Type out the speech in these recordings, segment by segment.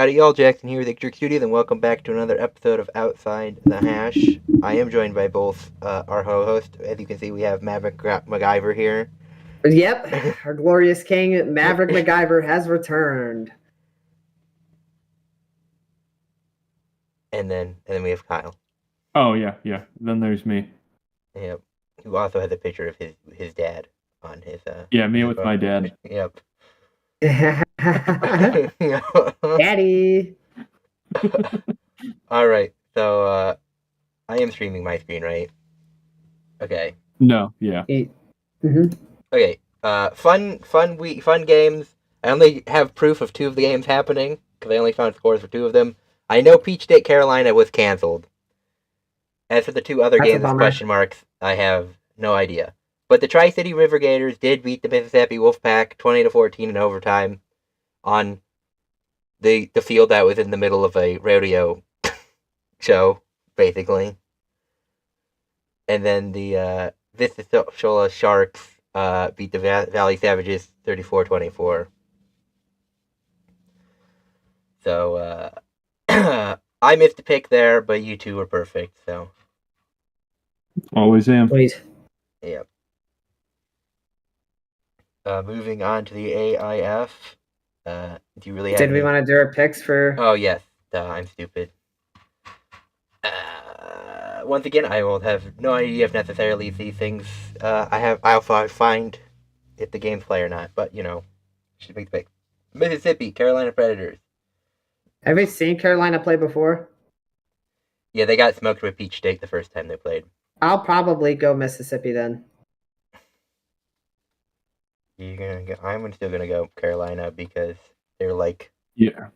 Howdy y'all, Jackson here with Ictric Studios, and welcome back to another episode of Outside the Hash. I am joined by both our co-host. As you can see, we have Maverick MacGyver here. Yep, our glorious king, Maverick MacGyver, has returned. And then we have Kyle. Oh, yeah. Then there's me. Yep. Who also has a picture of his dad on his... me with my dad. Yep. Daddy! Alright, so I am streaming my screen, right? Okay. No, yeah. Mm-hmm. Okay, fun games. I only have proof of 2 of the games happening, because I only found scores for 2 of them. I know Peach State Carolina was canceled. As for the 2 other games with question marks, I have no idea. But the Tri-City River Gators did beat the Mississippi Wolfpack 20-14 in overtime on the field that was in the middle of a rodeo show, basically. And then the Vistashola Sharks beat the Valley Savages 34-24. So, I missed a pick there, but you 2 were perfect, so. Always am. Wait. Yep. Moving on to the AIF. Do you really have Did we want to do our picks for... Oh, yes. I'm stupid. Once again, I will have no idea if necessarily these things I'll find if the game's play or not, but, should make the pick. Mississippi, Carolina Predators. Have you seen Carolina play before? Yeah, they got smoked with Peach State the first time they played. I'll probably go Mississippi then. I'm still gonna go Carolina because they're like... Yeah,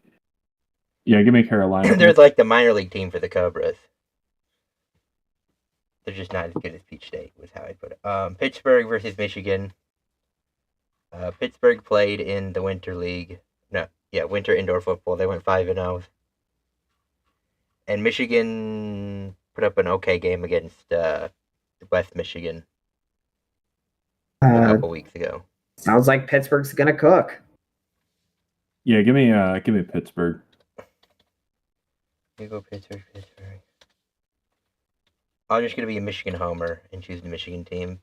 give me Carolina. They're like the minor league team for the Cobras. They're just not as good as Peach State, was how I put it. Pittsburgh versus Michigan. Pittsburgh played in the Winter League. Winter Indoor Football. They went 5-0. And Michigan put up an okay game against West Michigan a couple weeks ago. Sounds like Pittsburgh's gonna cook. Yeah, give me Pittsburgh. You go Pittsburgh. I'm just gonna be a Michigan homer and choose the Michigan team.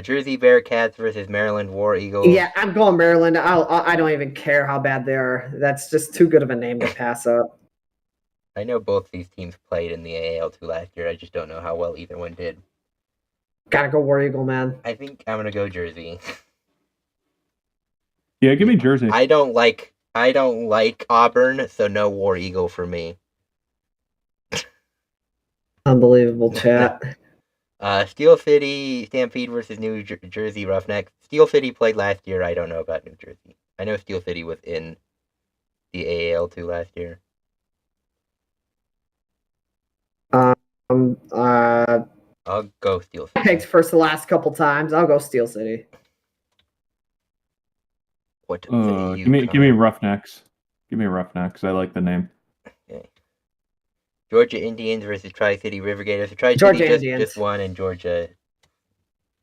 Jersey Bearcats versus Maryland War Eagles. Yeah, I'm going Maryland. I don't even care how bad they are. That's just too good of a name to pass up. I know both these teams played in the AAL2 last year. I just don't know how well either one did. Gotta go War Eagle, man. I think I'm gonna go Jersey. Yeah, give me Jersey. I don't like Auburn, so no War Eagle for me. Unbelievable chat. Steel City Stampede versus New Jersey Roughnecks. Steel City played last year. I don't know about New Jersey. I know Steel City was in the AAL2 last year. I'll go Steel City. I picked first the last couple times. I'll go Steel City. What? Give me Roughnecks. Give me Roughnecks. I like the name. Okay. Georgia Indians versus Tri-City River Gators. So Tri-City just won, and Georgia.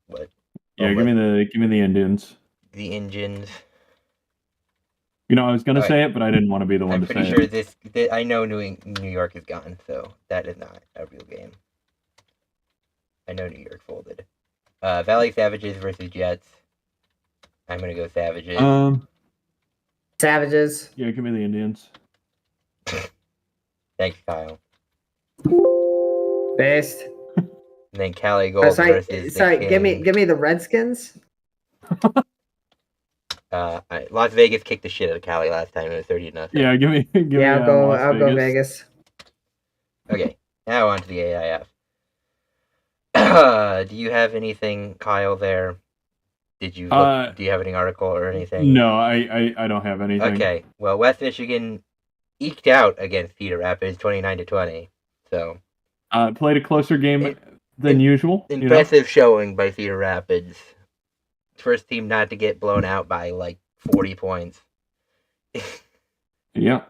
What? Yeah, give me the Indians. The Indians. I was gonna say it, but I didn't want to be the one to say it. I'm pretty sure I know New York is gone, so that is not a real game. I know New York folded. Valley Savages versus Jets. I'm gonna go Savages. Savages. Yeah, give me the Indians. Thanks, Kyle. Based. And then Cali Gold versus. Give me the Redskins. Las Vegas kicked the shit out of Cali last time. It was 30-0. Yeah, give me. I'll go Vegas. Okay, now on to the AIF. Do you have anything, Kyle? There? Did you? Do you have any article or anything? No, I don't have anything. Okay. Well, West Michigan eked out against Cedar Rapids, 29-20. So. Played a closer game than usual. Impressive showing by Cedar Rapids. First team not to get blown out by like 40 points. Yeah.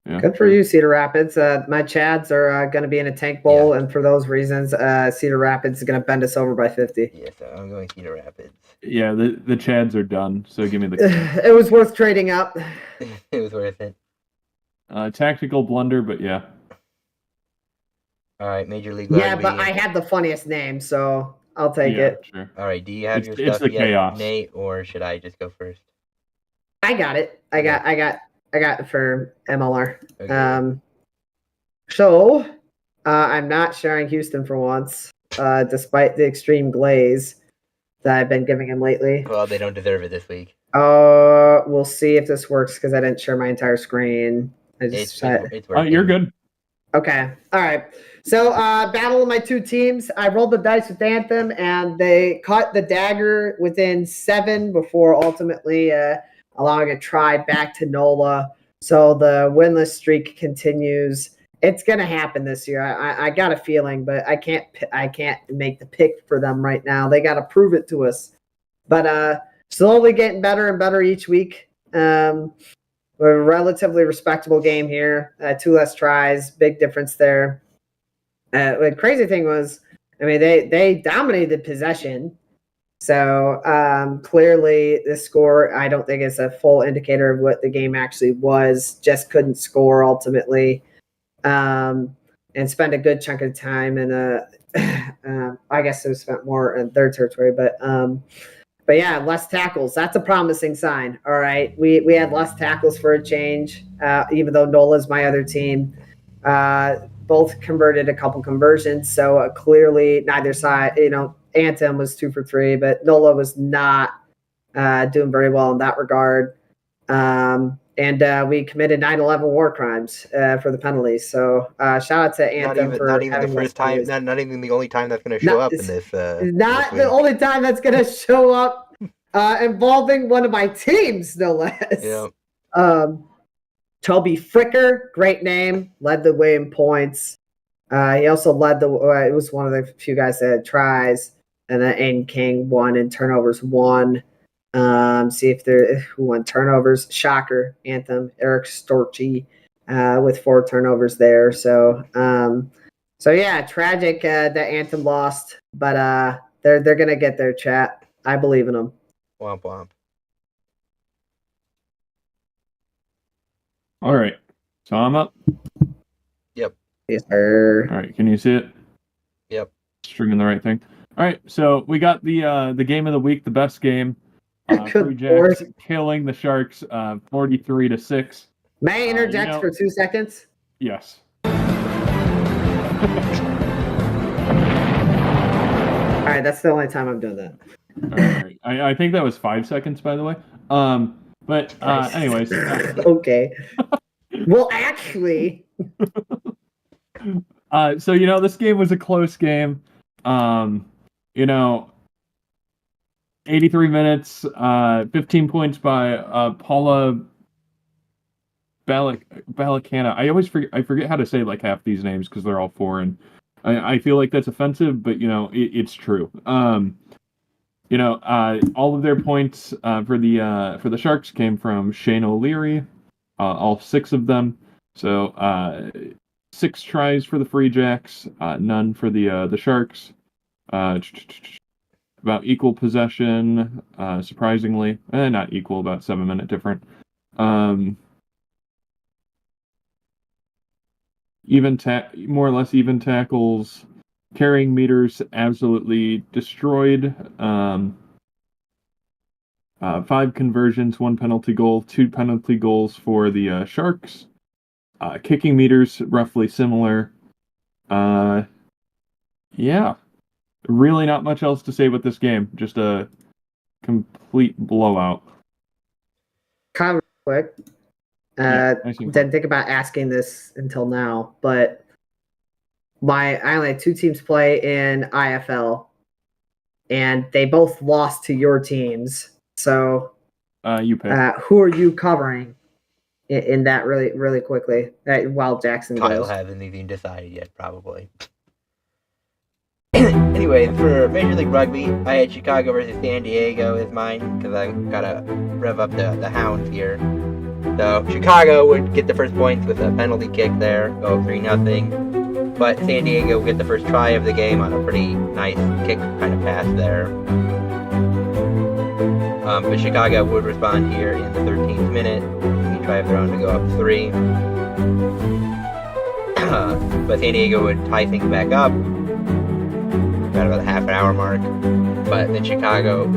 Yeah. Good for you, Cedar Rapids. My Chads are going to be in a tank bowl, and for those reasons, Cedar Rapids is going to bend us over by 50. Yeah, so I'm going Cedar Rapids. Yeah, the Chads are done, so give me the... It was worth trading up. It was worth it. Tactical blunder, but yeah. All right, Major League Rugby. Yeah, but I had the funniest name, so I'll take it. Sure. All right, do you have your It's stuff the yet, chaos. Nate, or should I just go first? I got it. I got it for MLR. Okay. So I'm not sharing Houston for once, despite the extreme glaze that I've been giving him lately. Well, they don't deserve it this week. We'll see if this works because I didn't share my entire screen. It's working. You're good. Okay. All right. So, battle of my two teams. I rolled the dice with Anthem, and they caught the dagger within 7 before ultimately allowing a try back to NOLA. So the winless streak continues. It's gonna happen this year. I got a feeling, but I can't make the pick for them right now. They got to prove it to us. But slowly getting better and better each week. A relatively respectable game here. 2 less tries, big difference there. The crazy thing was, I mean, they dominated possession. So clearly, the score, I don't think is a full indicator of what the game actually was. Just couldn't score ultimately, and spend a good chunk of time. And I guess it was spent more in their territory, but yeah, less tackles. That's a promising sign. All right. We had less tackles for a change, even though NOLA's my other team. Both converted a couple conversions. So clearly neither side, Anthem was 2 for 3, but NOLA was not doing very well in that regard. And we committed 9/11 war crimes for the penalties. So shout out to Anthem not even the first time, not even the only time that's going to show up in this. Not the only time that's going to show up involving one of my teams, no less. Yeah. Toby Fricker, great name, led the way in points. He also led it was one of the few guys that had tries, and then Aiden King won in turnovers 1. See if who won turnovers. Shocker, Anthem, Eric Storchy with 4 turnovers there. So yeah, tragic that Anthem lost, but they're gonna get their chat. I believe in them. Womp womp. All right, so I'm up. Yep. Yes, sir. All right, can you see it? Yep. Stringing the right thing. All right, so we got the game of the week, the best game. Free Jacks killing the Sharks 43-6. May I interject for 2 seconds? Yes. All right, that's the only time I'm doing that. All right. I think that was 5 seconds, by the way. But anyways. Okay. Well, actually. So this game was a close game. 83 minutes, 15 points by Paula Balacana. I forget how to say like half these names because they're all foreign. I feel like that's offensive, but it's true. All of their points for the Sharks came from Shane O'Leary, all 6 of them. So 6 tries for the Free Jacks, none for the Sharks. About equal possession, surprisingly. Not equal, about 7-minute different. More or less even tackles. Carrying meters absolutely destroyed. 5 conversions, 1 penalty goal, 2 penalty goals for the Sharks. Kicking meters roughly similar. Yeah. Really not much else to say about this game. Just a complete blowout. Kind of quick. Didn't think about asking this until now, but I only had 2 teams play in IFL, and they both lost to your teams. So you pick. Who are you covering in that really, really quickly while Jackson Kyle goes? hasn't even decided yet, probably. Anyway, for Major League Rugby, I had Chicago versus San Diego as mine, because I gotta rev up the Hounds here. So Chicago would get the first points with a penalty kick there, go 3-0. But San Diego would get the first try of the game on a pretty nice kick kind of pass there. But Chicago would respond here in the 13th minute. They try of their own to go up 3. But San Diego would tie things back up. Got about the half an hour mark. But then Chicago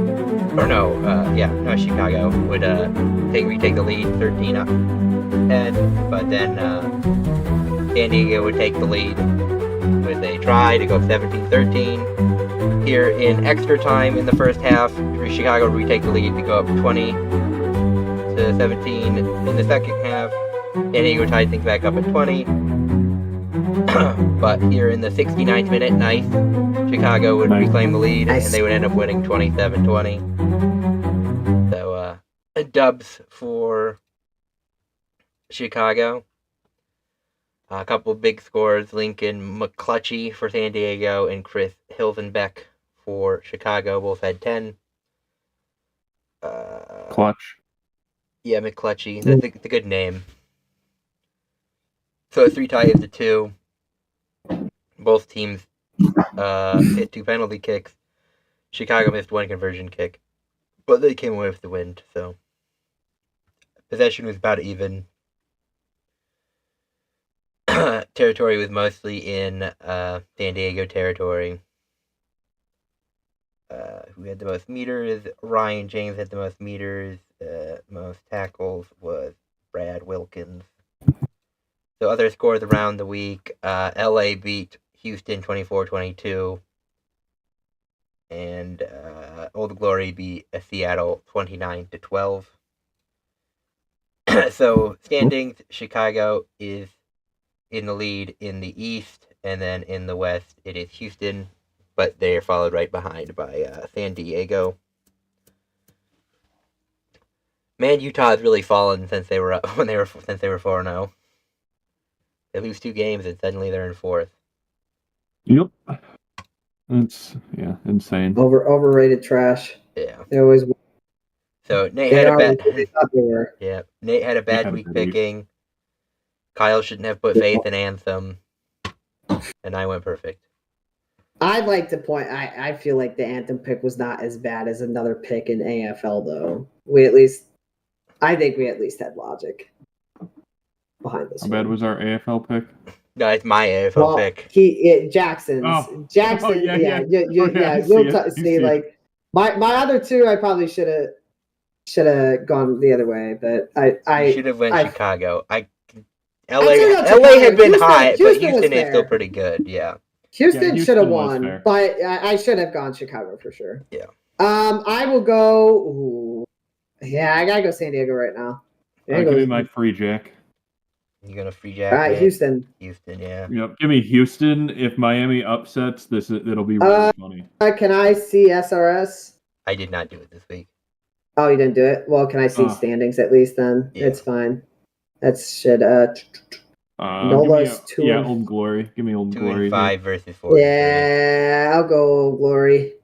would retake the lead 13 up. But then San Diego would take the lead with a try to go 17-13. Here in extra time in the first half, Chicago would retake the lead to go up 20-17. In the second half, San Diego tied things back up at 20. But here in the 69th minute, Chicago would reclaim the lead, and they would end up winning 27-20. So, dubs for Chicago. A couple of big scores: Lincoln McClutchy for San Diego and Chris Hilsenbeck for Chicago. Both had 10. Clutch. Yeah, McClutchy. That's a good name. So 3 ties to 2. Both teams hit 2 penalty kicks. Chicago missed 1 conversion kick, but they came away with the win. So possession was about even. Territory was mostly in San Diego territory. Who had the most meters? Ryan James had the most meters. Most tackles was Brad Wilkins. So other scores around the week: LA beat Houston 24-22, and Old Glory beat Seattle 29-12. So standings: Chicago is in the lead in the East, and then in the West it is Houston, but they are followed right behind by San Diego. Man, Utah has really fallen since they were 4-0. They lose 2 games and suddenly they're in 4th. Yep. That's insane. Overrated trash. Yeah. They always. So Nate They had a are bad. what they thought they were. Yeah, Nate had a bad week picking. Kyle shouldn't have put faith in Anthem, and I went perfect. I'd like to point. I feel like the Anthem pick was not as bad as another pick in AFL though. I think we at least had logic behind this. How bad was our AFL pick? No, it's my AFL pick. Jackson's. Oh. Jackson. Oh, yeah. You'll see. Like my other 2, I probably should have gone the other way, but I should have went Chicago. LA had been hot, but Houston Houston is still pretty good. Yeah. Houston should have won, but I should have gone Chicago for sure. Yeah. I will go. Ooh, yeah, I gotta go San Diego right now. Give me my free jack. You gonna free jack? All right, Houston. Houston, yeah. Yep, give me Houston. If Miami upsets this, it'll be really funny. Can I see SRS? I did not do it this week. Oh, you didn't do it? Well, can I see standings at least then? Yeah. It's fine. That's shit. Nola's 2. Yeah, Old Glory. Give me Old 2 Glory. and 5 versus 4. Yeah, I'll go Old Glory.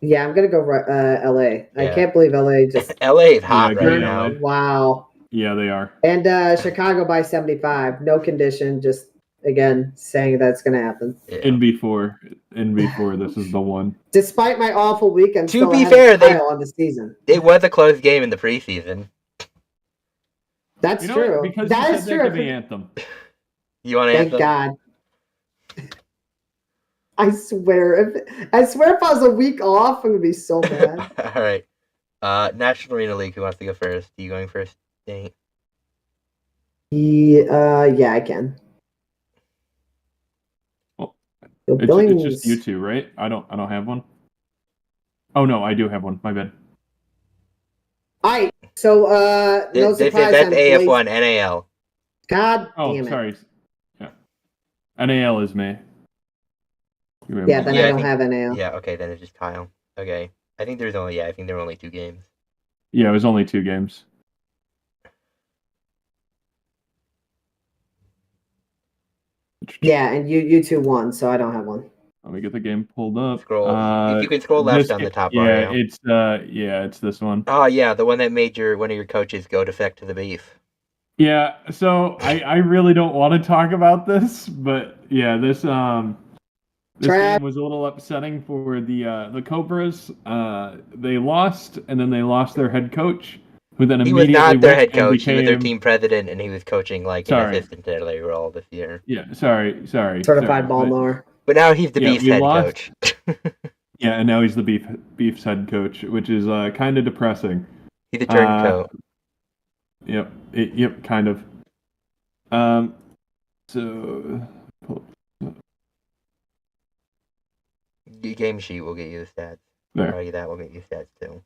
Yeah, I'm gonna go LA. Yeah. I can't believe LA just. LA is hot right now. Wow. Yeah, they are. And Chicago by 75. No condition. Just again saying that's gonna happen. Yeah. In before, this is the one. Despite my awful week, I'm to be fair, they on the season. It was a close game in the preseason. That's true. Because that is true. Give me Anthem. You want Anthem? Thank God. I swear if I was a week off, I would be so mad. All right. National Arena League. Who wants to go first? Are you going first, Nate? Yeah, I can. Well, it's just you 2, right? I don't have one. Oh no, I do have one. My bad. So no surprise. That's AF1 NAL. God damn it. Sorry. Yeah. NAL is me. Yeah, then I don't have NAL. Yeah, okay, then it's just Kyle. Okay. I think there were only 2 games. Yeah, it was only 2 games. Yeah, and you 2 won, so I don't have one. Let me get the game pulled up. Scroll. If you can scroll left on the top bar. Yeah, it's this one. Oh yeah, the one that made one of your coaches go defect to the beef. Yeah, so I really don't want to talk about this, but yeah, this game was a little upsetting for the Cobras. They lost, and then they lost their head coach, who then He was immediately not their head coach. became... He was their team president, and he was coaching like an assistant at a role this year. Yeah, sorry. Certified ball mower. But now he's the Beef's head coach. Yeah, and now he's the Beef's head coach, which is kind of depressing. He's a turncoat. Yep, kind of. So the game sheet will get you the stats. There. That will get you stats too.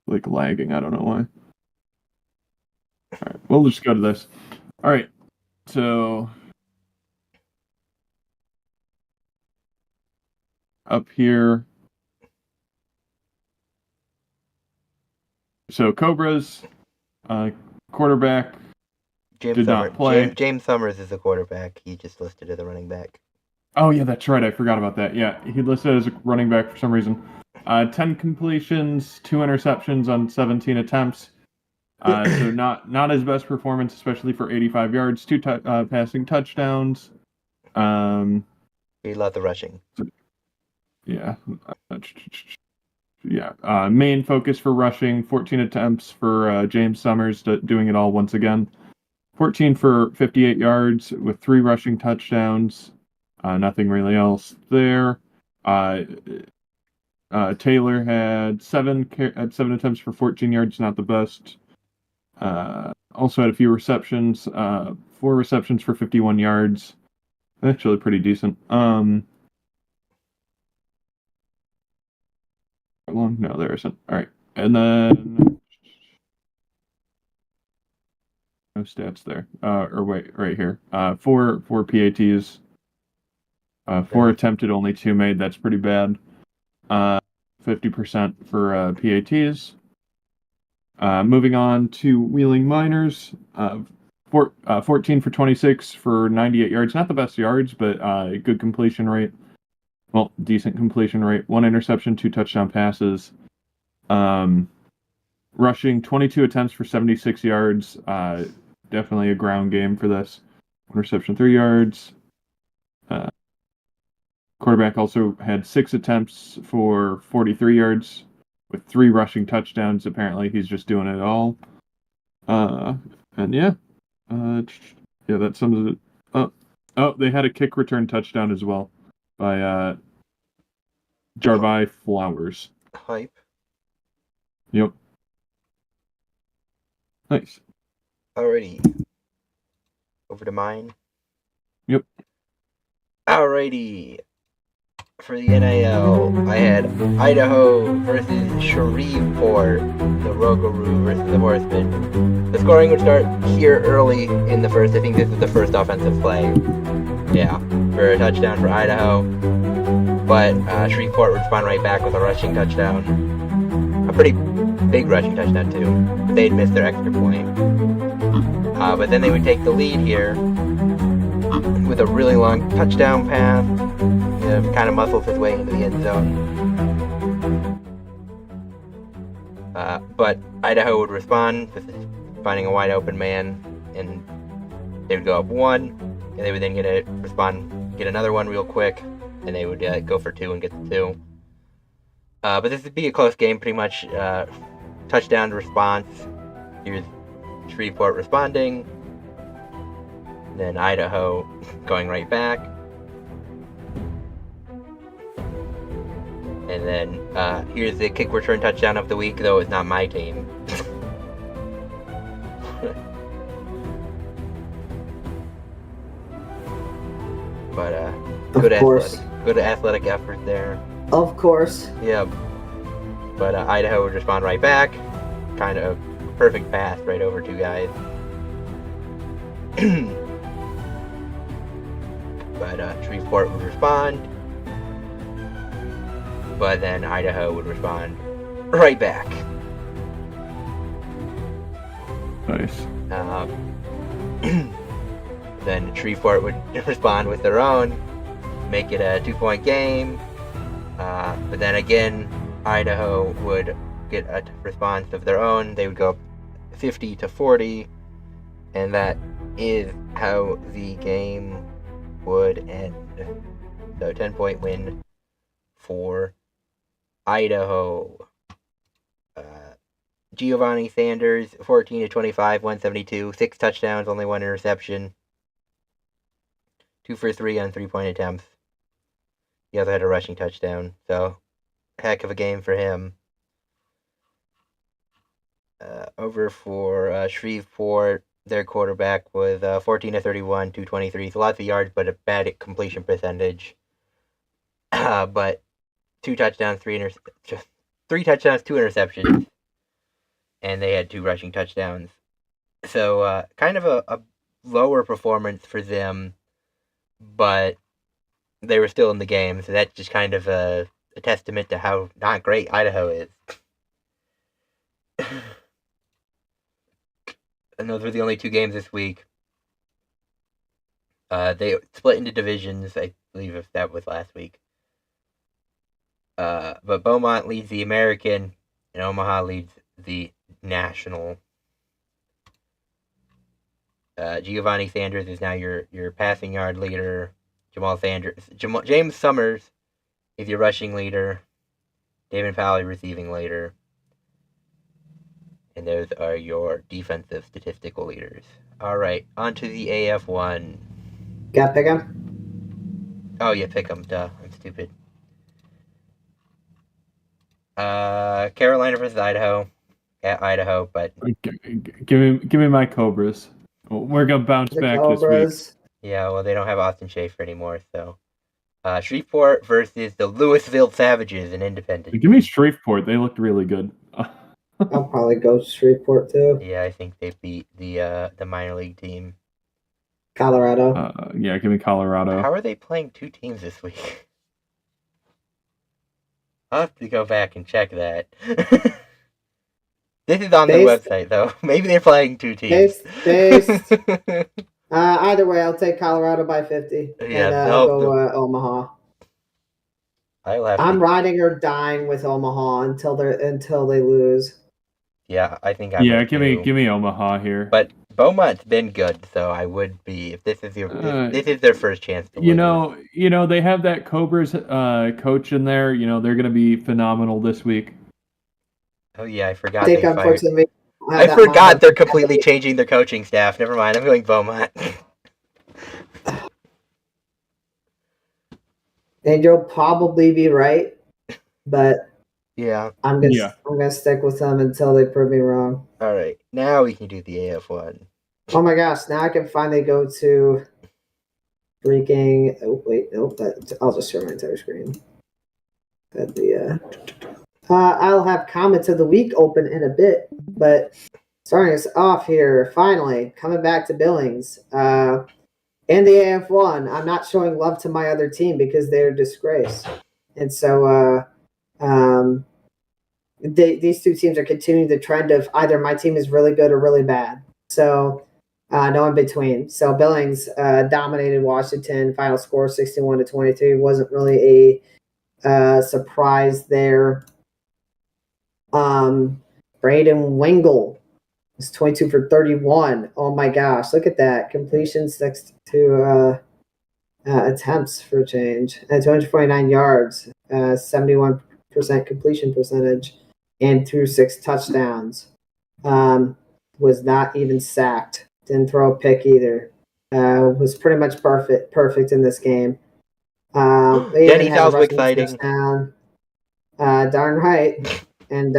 Like lagging, I don't know why. Alright, we'll just go to this. Alright, so up here. So Cobras, quarterback did not play. James Summers is the quarterback. He just listed as a running back. Oh yeah, that's right. I forgot about that. Yeah, he listed as a running back for some reason. 10 completions, 2 interceptions on 17 attempts. So not his best performance, especially for 85 yards, 2 passing touchdowns. He loved the rushing. Yeah. Main focus for rushing, 14 attempts for James Summers, doing it all once again. 14 for 58 yards with 3 rushing touchdowns. Nothing really else there. Taylor had 7 attempts for 14 yards, not the best. Also had a few receptions, 4 receptions for 51 yards. Actually pretty decent. Long? No, there isn't. All right, and then no stats there. Or wait, right here. 4 PATs. 4 attempted, only 2 made. That's pretty bad. 50% for PATs. Moving on to Wheeling Miners. 14 for 26 for 98 yards. Not the best yards, but good completion rate. Well, decent completion rate. 1 interception, 2 touchdown passes. Rushing 22 attempts for 76 yards. Definitely a ground game for this. 1 reception, 3 yards. Quarterback also had 6 attempps for 43 yards with 3 rushing touchdowns. Apparently, he's just doing it all. That sums it up. Oh, they had a kick return touchdown as well by Jarvi Flowers. Hype. Yep. Nice. Alrighty. Over to mine. Yep. Alrighty. For the NAL, I had Idaho versus Shreveport, the Rougarou versus the Horsemen. The scoring would start here early in the first. I think this is the first offensive play. Yeah, for a touchdown for Idaho. But Shreveport would respond right back with a rushing touchdown. A pretty big rushing touchdown, too. They'd miss their extra point. But then they would take the lead here with a really long touchdown pass. Kind of muscles his way into the end zone. But Idaho would respond with finding a wide open man, and they would go up 1, and they would then get another one real quick, and they would go for 2 and get the 2. But this would be a close game, pretty much touchdown to response. Here's Shreveport responding, then Idaho going right back. And then here's the kick return touchdown of the week, though it's not my team. But good athletic effort there. Of course. Yep. But Idaho would respond right back. Kind of perfect pass right over 2 guys. But Shreveport would respond. But then Idaho would respond right back. Nice. Then Shreveport would respond with their own, make it a 2-point game. But then again, Idaho would get a response of their own. They would go 50-40, and that is how the game would end. So 10-point win for Idaho. Giovanni Sanders, 14-25, 172, 6 touchdowns, only 1 interception. 2 for 3 on 3-point attempts. He also had a rushing touchdown, so heck of a game for him. Over for Shreveport, their quarterback was 14-31, 223. So lots of yards, but a bad completion percentage. But 2 touchdowns, 3 touchdowns, 2 interceptions. And they had 2 rushing touchdowns. So kind of a lower performance for them, but they were still in the game, so that's just kind of a testament to how not great Idaho is. And those were the only 2 games this week. They split into divisions, I believe, if that was last week. But Beaumont leads the American, and Omaha leads the National. Giovanni Sanders is now your passing yard leader. James Summers is your rushing leader. David Powell receiving leader. And those are your defensive statistical leaders. All right, on to the AF1. Got to pick him? Oh, yeah, pick them. Duh, I'm stupid. Carolina versus Idaho. At Idaho, but give me my Cobras. We're gonna bounce back this week. Yeah, well, they don't have Austin Schaefer anymore, so. Shreveport versus the Louisville Savages in Independence. Give me Shreveport. They looked really good. I'll probably go Shreveport too. Yeah, I think they beat the minor league team. Colorado. Yeah, give me Colorado. How are they playing 2 teams this week? I'll have to go back and check that. This is on their website, though. Maybe they're playing 2 teams. Either way, I'll take Colorado by 50. Yeah, and I'll go Omaha. I'm riding or dying with Omaha until they lose. Yeah, I think give me Omaha here. But Beaumont's been good, so I would be if this is their first chance to win. They have that Cobras coach in there. They're going to be phenomenal this week. Oh yeah, I forgot. I forgot they're completely changing their coaching staff. Never mind, I'm going Beaumont. And you'll probably be right, but yeah, I'm gonna stick with them until they prove me wrong. All right, now we can do the AF1. Oh my gosh! Now I can finally go to freaking. Oh wait, nope. I'll just share my entire screen. That'd be I'll have comments of the week open in a bit, but starting us off here, finally coming back to Billings. In the AF1, I'm not showing love to my other team because they're a disgrace. And so these 2 teams are continuing the trend of either my team is really good or really bad. So no in between. So Billings dominated Washington. Final score 61-22. Wasn't really a surprise there. Braden Wingle was 22 for 31. Oh my gosh, look at that. Completions next to attempts for change. 249 yards, 71% completion percentage, and threw 6 touchdowns. Was not even sacked. Didn't throw a pick either. Was pretty much perfect in this game. Denny sounds exciting. Darn right. And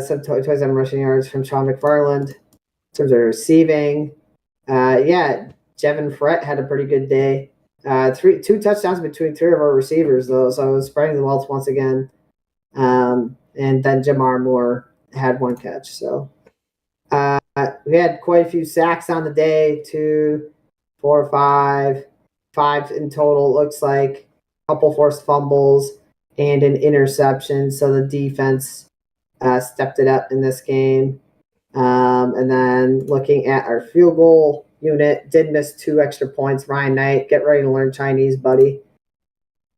some 27 rushing yards from Sean McFarland. In terms of receiving, Jevin Frett had a pretty good day. 2 touchdowns between 3 of our receivers, though, so I was spreading the wealth once again. And then Jamar Moore had 1 catch. So we had quite a few sacks on the day, 2, 4, 5 in total, looks like. A couple forced fumbles and an interception, so the defense stepped it up in this game. And then looking at our field goal unit, did miss 2 extra points. Ryan Knight, get ready to learn Chinese, buddy.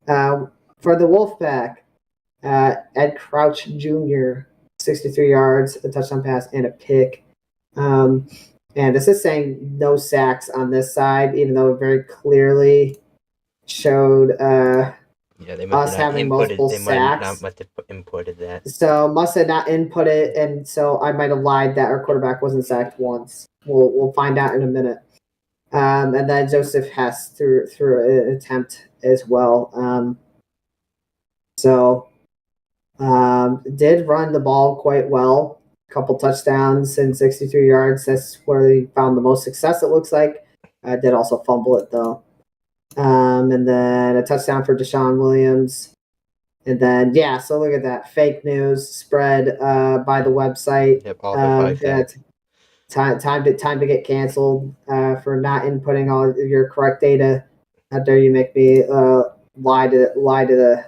For the Wolfpack, Ed Crouch Jr., 63 yards, a touchdown pass, and a pick. And this is saying no sacks on this side, even though it very clearly showed they must us have not having inputted, multiple they sacks. must have inputted that. So must have not input it, and so I might have lied that our quarterback wasn't sacked once. We'll find out in a minute. And then Joseph Hess threw an attempt as well. Did run the ball quite well. A couple touchdowns and 63 yards. That's where he found the most success, it looks like. Did also fumble it, though. And then a touchdown for Deshaun Williams. And then, so look at that. Fake news spread by the website. Yep, also 5 sacks. Time to get canceled for not inputting all your correct data. How dare you make me lie to the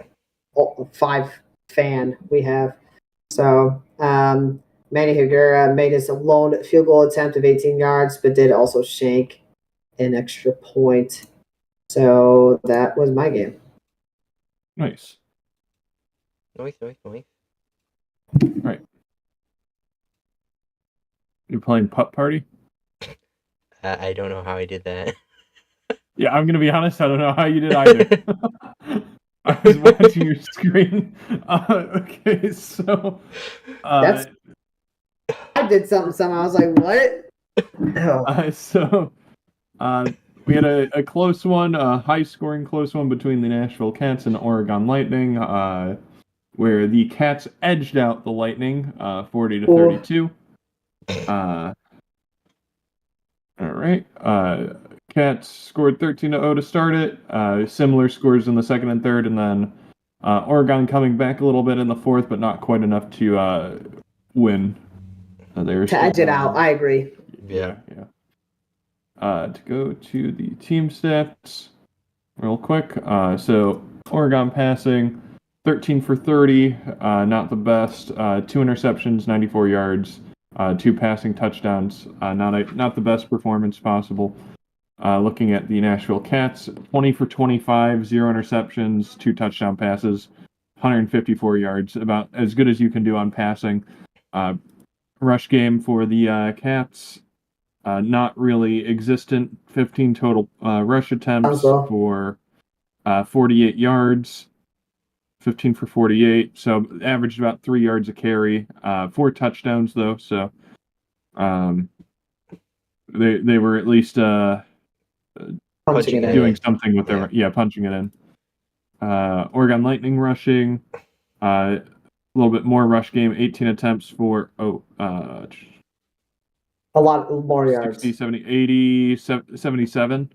5 fan we have. So Manny Higuera made his lone field goal attempt of 18 yards, but did also shank an extra point. So that was my game. Nice. Nice. All right. You're playing Putt Party? I don't know how I did that. Yeah, I'm going to be honest. I don't know how you did either. I was watching your screen. Okay, so... I did something somehow. I was like, what? We had a close one, a high-scoring close one between the Nashville Cats and Oregon Lightning, where the Cats edged out the Lightning 40-32. All right. Cats scored 13-0 to start it. Similar scores in the second and third, and then Oregon coming back a little bit in the fourth, but not quite enough to win. To edge it out, I agree. Yeah. To go to the team stats real quick. So Oregon passing 13 for 30, not the best. 2 interceptions, 94 yards, 2 passing touchdowns. Not the best performance possible. Looking at the Nashville Cats, 20 for 25, 0 interceptions, 2 touchdown passes, 154 yards, about as good as you can do on passing. Rush game for the Cats, not really existent. 15 total rush attempts for 48 yards. 15 for 48, so averaged about 3 yards a carry. 4 touchdowns though, so they were at least doing something with their punching it in. Oregon Lightning rushing, a little bit more rush game. 18 attempts for a lot more yards. 60, 70, 80, 77.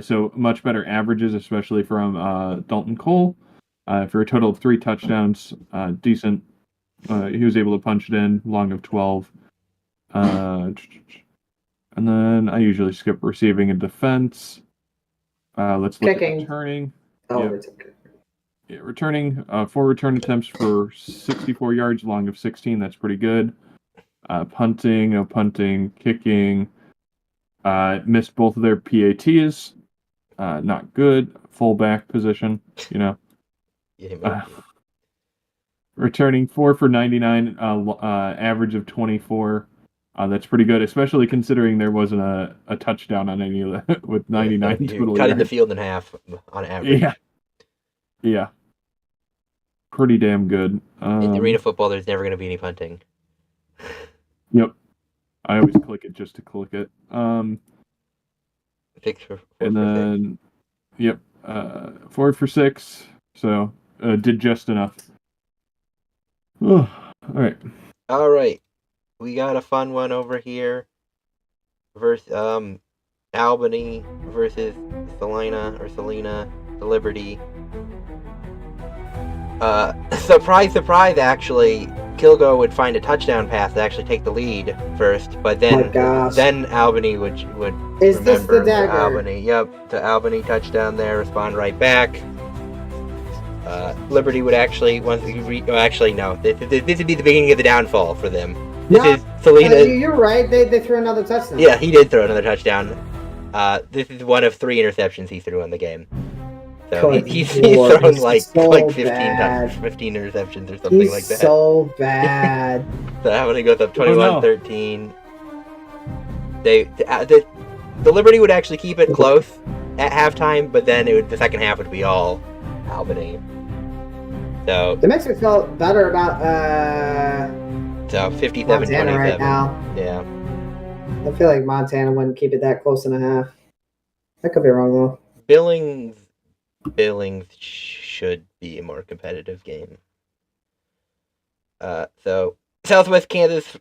So much better averages, especially from Dalton Cole. For a total of 3 touchdowns, decent. He was able to punch it in, long of 12. And then I usually skip receiving and defense. Let's look at returning. Returning 4 return attempts for 64 yards, long of 16. That's pretty good. Punting, kicking. Missed both of their PATs. Not good. Fullback position, returning 4 for 99, average of 24. That's pretty good, especially considering there wasn't a touchdown on any of that with 99 total. Cutting the field in half on average. Yeah. Pretty damn good. In arena football, there's never going to be any punting. Yep. I always click it just to click it. 6 for 4 and then, 4 for 6. So, did just enough. All right. We got a fun one over here. Versus Albany versus Salina, the Liberty. Surprise, actually, Kilgo would find a touchdown pass to actually take the lead first, but then Albany would remember this the dagger? Albany. Yep, the Albany touchdown there, respond right back. Liberty would actually, no, this would be the beginning of the downfall for them. This is Selena. You're right. They threw another touchdown. Yeah, he did throw another touchdown. This is one of 3 interceptions he threw in the game. So he's thrown like 15 interceptions or something like that. He's so bad. So how many goes up 21-13. The Liberty would actually keep it close at halftime, but then the second half would be all Albany. So it makes me feel better about 57-27 right now. Yeah. I feel like Montana wouldn't keep it that close in a half. I could be wrong though. Billings should be a more competitive game. So Southwest Kansas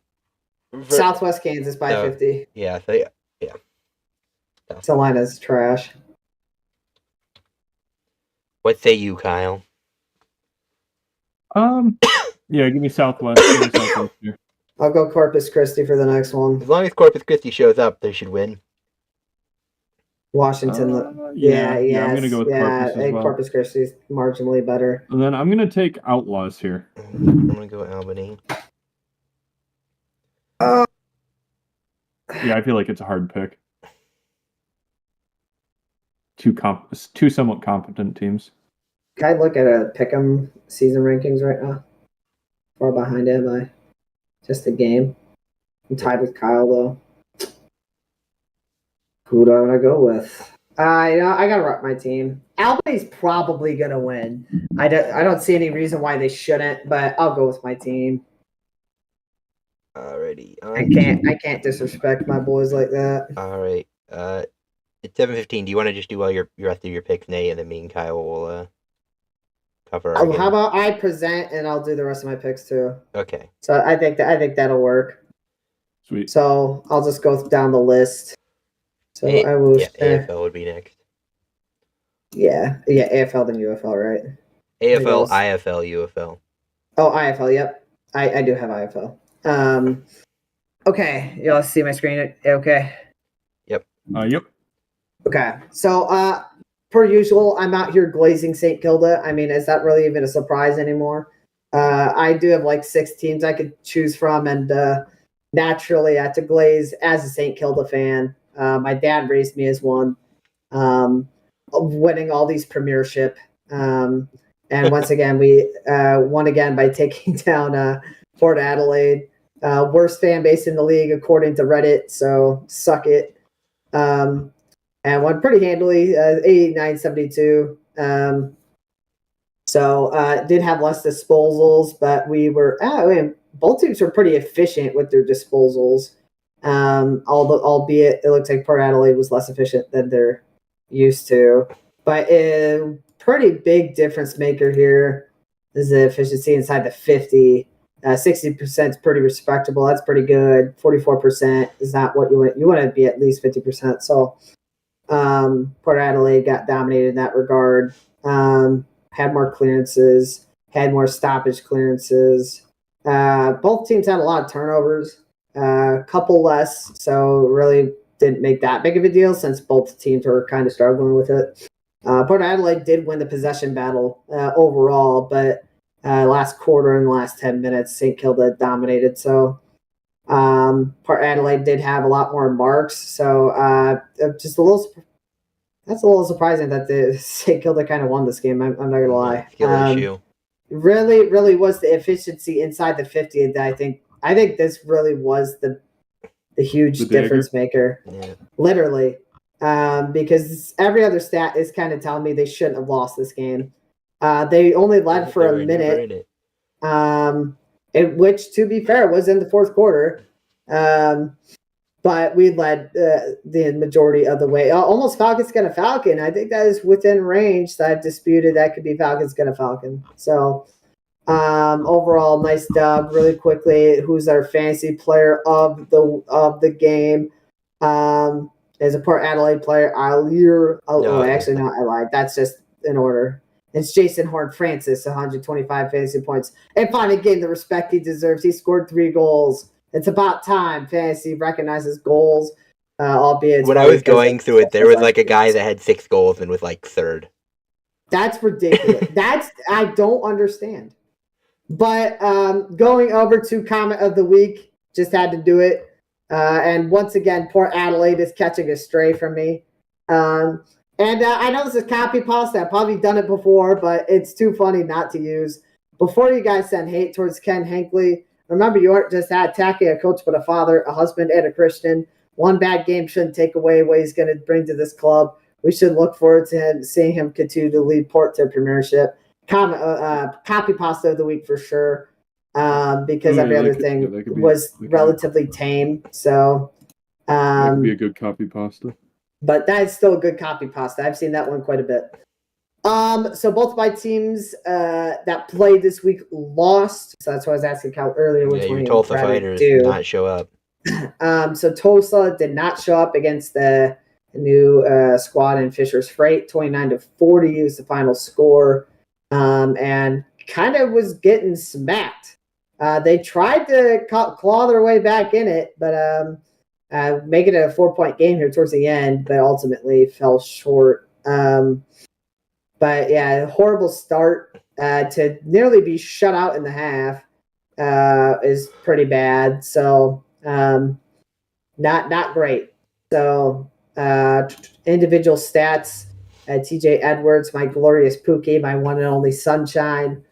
by 50. Yeah. Yeah. Salina's trash. What say you, Kyle? Yeah, give me Southwest. Here. I'll go Corpus Christi for the next one. As long as Corpus Christi shows up, they should win. Washington. I'm gonna go with Corpus as well. Corpus Christi is marginally better. And then I'm gonna take Outlaws here. I'm gonna go Albany. Yeah, I feel like it's a hard pick. Two somewhat competent teams. Can I look at a Pick'em season rankings right now? Far behind am I? Just a game. I'm tied with Kyle though. Who do I want to go with? I gotta rep my team. Albany's probably gonna win. I don't see any reason why they shouldn't, but I'll go with my team. Alrighty. I can't disrespect my boys like that. Alright. It's 7:15. Do you want to just do all your rest of your picks, Nate, and then me and Kyle will cover our game? How about I present and I'll do the rest of my picks too. Okay. So I think that'll work. Sweet. So I'll just go down the list. So I will. Yeah, AFL would be next. Yeah, AFL then UFL, right? AFL, IFL, UFL. Oh, IFL. Yep, I do have IFL. Okay, y'all see my screen? Okay. Yep. Okay, so per usual, I'm out here glazing St. Kilda. I mean, is that really even a surprise anymore? I do have like 6 teams I could choose from, and naturally, I had to glaze as a St. Kilda fan. My dad raised me as one, winning all these premiership. And once again, we won again by taking down Port Adelaide. Worst fan base in the league, according to Reddit, so suck it. And won pretty handily, 89-72. So did have less disposals, but we were both teams were pretty efficient with their disposals. Albeit it looks like Port Adelaide was less efficient than they're used to. But a pretty big difference maker here is the efficiency inside the 50. 60% is pretty respectable. That's pretty good. 44% is not what you want. You want to be at least 50%. So Port Adelaide got dominated in that regard. Had more clearances, had more stoppage clearances. Both teams had a lot of turnovers, a couple less, so really didn't make that big of a deal since both teams were kind of struggling with it. Port Adelaide did win the possession battle overall, but last quarter and the last 10 minutes, St. Kilda dominated. So Port Adelaide did have a lot more marks. So just that's a little surprising that the St. Kilda kind of won this game. I'm not going to lie. Issue. Really was the efficiency inside the 50 that I think this really was the huge difference maker. Yeah. Literally. Because every other stat is kind of telling me they shouldn't have lost this game. They only led for a minute, which, to be fair, was in the fourth quarter. But we led the majority of the way. Almost Falcons gonna Falcon. I think that is within range. So I've disputed that could be Falcons gonna Falcon. So overall, nice dub. Really quickly, who's our fantasy player of the game? Is a Port Adelaide player. I lied. That's just in order. It's Jason Horn-Francis, 125 fantasy points. And finally getting the respect he deserves. He scored 3 goals. It's about time fantasy recognizes goals, albeit... When I was going through it, there was like a guy that had 6 goals and was like third. That's ridiculous. I don't understand. But going over to comment of the week, just had to do it. And once again, poor Adelaide is catching a stray from me. And I know this is copy pasta. I've probably done it before, but it's too funny not to use. Before you guys send hate towards Ken Hinckley, remember you aren't just attacking a coach, but a father, a husband, and a Christian. One bad game shouldn't take away what he's going to bring to this club. We should look forward to seeing him continue to lead Port to Premiership. Copy pasta of the week for sure, because every other thing was relatively tame. So that could be a good copy pasta. But that is still a good copy pasta. I've seen that one quite a bit. So both my teams that played this week lost. So that's why I was asking Cal earlier. Which one your Tulsa Fighters did not show up. So Tulsa did not show up against the new squad in Fisher's Freight. 29-40 is the final score. And kind of was getting smacked. They tried to claw their way back in it, but make it a 4-point game here towards the end, but ultimately fell short. But yeah, horrible start to nearly be shut out in the half is pretty bad. So not great. So individual stats: TJ Edwards, my glorious Pookie, my one and only sunshine.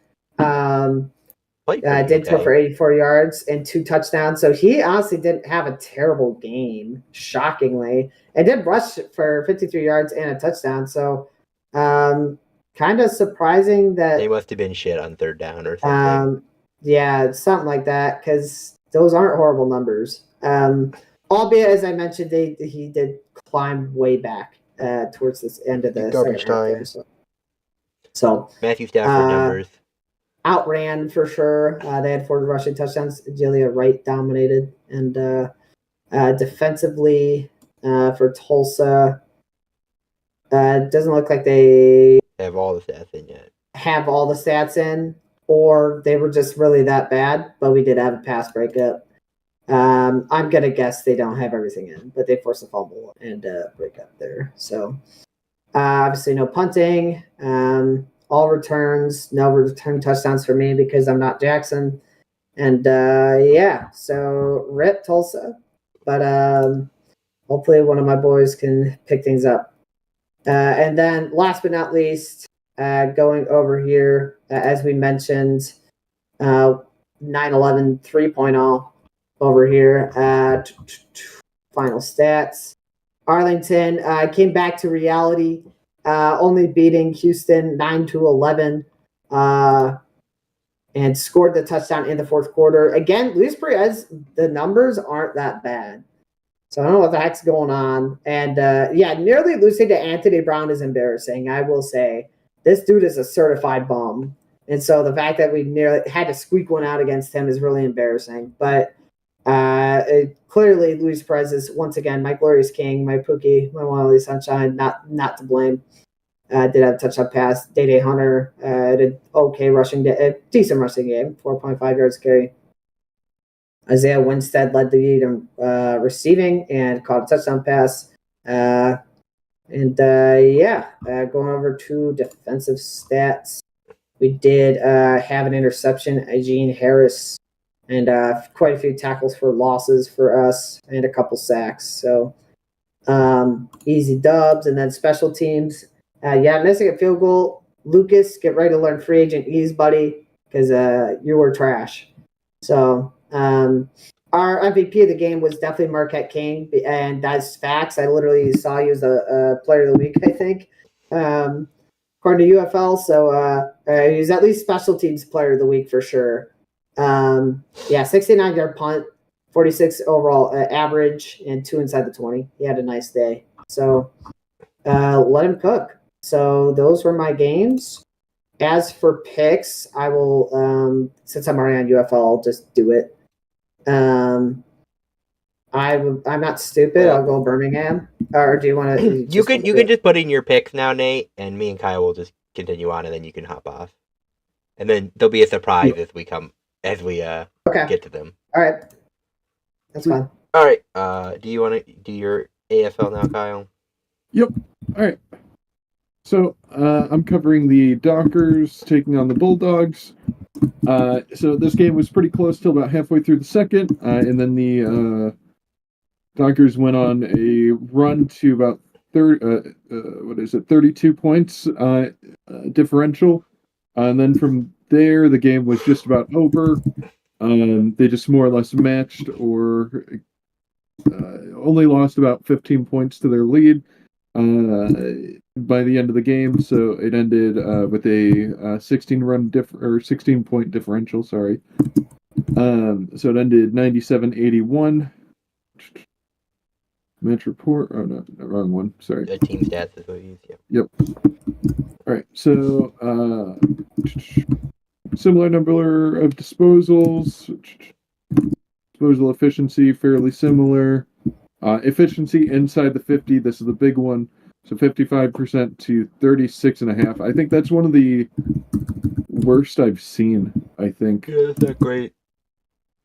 Did throw for 84 yards and 2 touchdowns. So he honestly didn't have a terrible game, shockingly. And did rush for 53 yards and a touchdown. So kind of surprising that... They must have been shit on third down or something. Yeah, something like that, because those aren't horrible numbers. Albeit, as I mentioned, he did climb way back towards this end of the garbage time. There, so Matthew Stafford numbers. Outran for sure. They had 4 rushing touchdowns. Julia Wright dominated. And defensively for Tulsa, it doesn't look like they have all the stats in yet. Have all the stats in, or they were just really that bad, but we did have a pass breakup. I'm going to guess they don't have everything in, but they forced a fumble and breakup there. So obviously no punting. All returns, no return touchdowns for me because I'm not Jackson. And yeah, so rip Tulsa. But hopefully one of my boys can pick things up. And then last but not least, going over here, as we mentioned, 9-11 3.0 over here. Final stats. Arlington came back to reality. Only beating Houston 9-11, and scored the touchdown in the fourth quarter. Again, Luis Perez, the numbers aren't that bad. So I don't know what the heck's going on. And yeah, nearly losing to Anthony Brown is embarrassing. I will say this dude is a certified bum. And so the fact that we nearly had to squeak one out against him is really embarrassing. But clearly, Luis Perez is once again my glorious king, my Pookie, my one sunshine. Not to blame. Did have a touchdown pass. Day Hunter did okay rushing, a decent rushing game, 4.5 yards carry. Isaiah Winstead led the lead in receiving and caught a touchdown pass. Yeah, going over to defensive stats. We did have an interception, Eugene Harris, and quite a few tackles for losses for us and a couple sacks. So easy dubs. And then special teams. Missing a field goal. Lucas, get ready to learn free agent ease, buddy, because you were trash. So our MVP of the game was definitely Marquette King, and that's facts. I literally saw you as a player of the week, I think, according to UFL. So he was at least special teams player of the week for sure. 69-yard punt, 46 overall average, and 2 inside the 20. He had a nice day. So let him cook. So those were my games. As for picks, I will, since I'm already on UFL, I'll just do it. I'm not stupid. I'll go Birmingham. Or do you want to? You can just put in your picks now, Nate, and me and Kyle will just continue on, and then you can hop off. And then there'll be a surprise as we get to them. All right, that's fine. All right. Do you want to do your AFL now, Kyle? Yep. All right. So I'm covering the Dockers taking on the Bulldogs. So this game was pretty close till about halfway through the second, and then the Dockers went on a run to about 32 points differential, and then from there the game was just about over. They just more or less matched, or only lost about 15 points to their lead by the end of the game. So it ended with a 16 point differential. Sorry. So it ended 97-81. Match report. Oh no, wrong one. Sorry. The team stats is what we use. Yeah. Yep. All right. So similar number of disposals. Disposal efficiency fairly similar. Efficiency inside the 50. This is the big one. So 55% to 36.5. I think that's one of the worst I've seen. I think. Yeah, that's not great.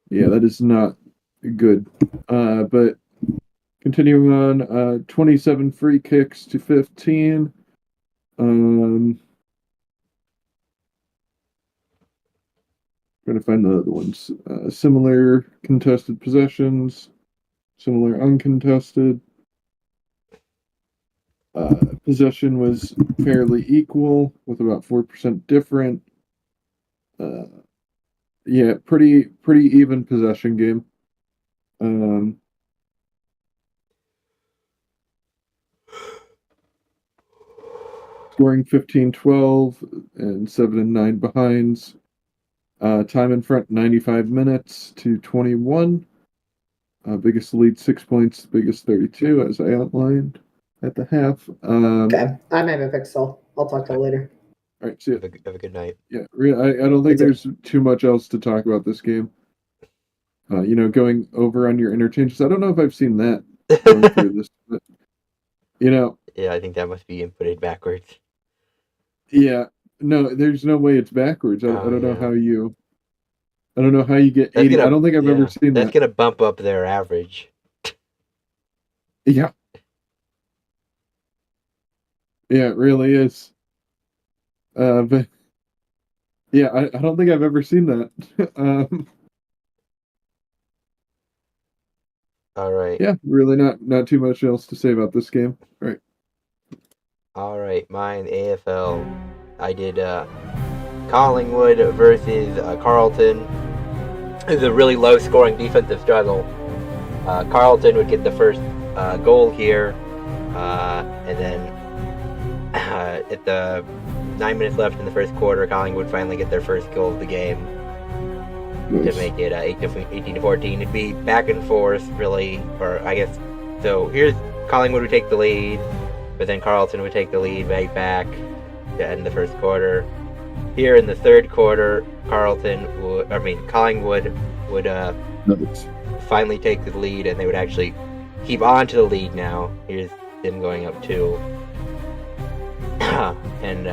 Yeah, that is not good. But continuing on, 27 free kicks to 15. Trying to find the other ones. Similar contested possessions, similar uncontested. Possession was fairly equal with about 4% different. Yeah, pretty even possession game. Scoring 15-12 and 7 and 9 behinds. Time in front 95 minutes to 21. Biggest lead 6 points, biggest 32 as I outlined at the half. Okay, I'm having a pixel. I'll talk to you later. All right, see you. Have a good night. Yeah, I don't think there's too much else to talk about this game. Going over on your interchanges. I don't know if I've seen that going through this, but Yeah, I think that must be inputted backwards. Yeah, no, there's no way it's backwards. I don't know how you. I don't know how you get 80. I don't think I've ever seen that. That's gonna bump up their average. Yeah. Yeah, it really is. But yeah, I don't think I've ever seen that. All right. Yeah, really not too much else to say about this game. All right. All right, mine AFL. I did Collingwood versus Carlton. It was a really low-scoring defensive struggle. Carlton would get the first goal here, and then at the 9 minutes left in the first quarter, Collingwood would finally get their first goal of the game to make it 18-14. It'd be back and forth, really, or I guess. So here's Collingwood would take the lead, but then Carlton would take the lead right back to end the first quarter. Here in the third quarter, Collingwood would finally take the lead, and they would actually keep on to the lead now. Here's them going up 2. And